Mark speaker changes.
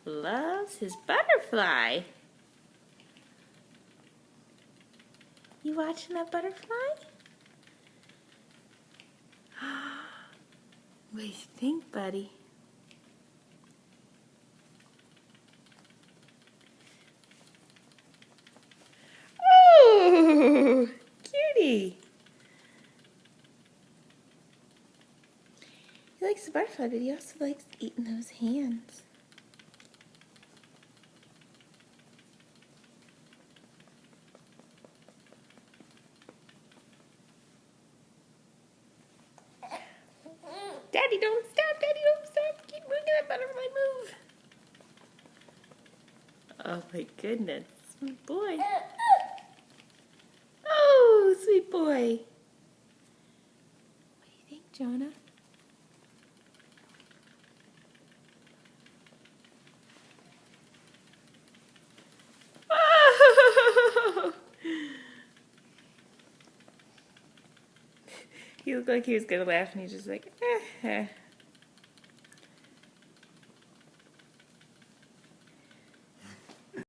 Speaker 1: loves his butterfly. You watching that butterfly? What do you think, buddy? Oh, cutie. He likes the butterfly, but he also likes eating those hands. Daddy, don't stop. Daddy, don't stop. Keep moving that butterfly. Move. Oh, my goodness. Sweet boy. Oh, sweet boy. What do you think, Jonah? Oh! He looked like he was going to laugh, and he's just like, eh.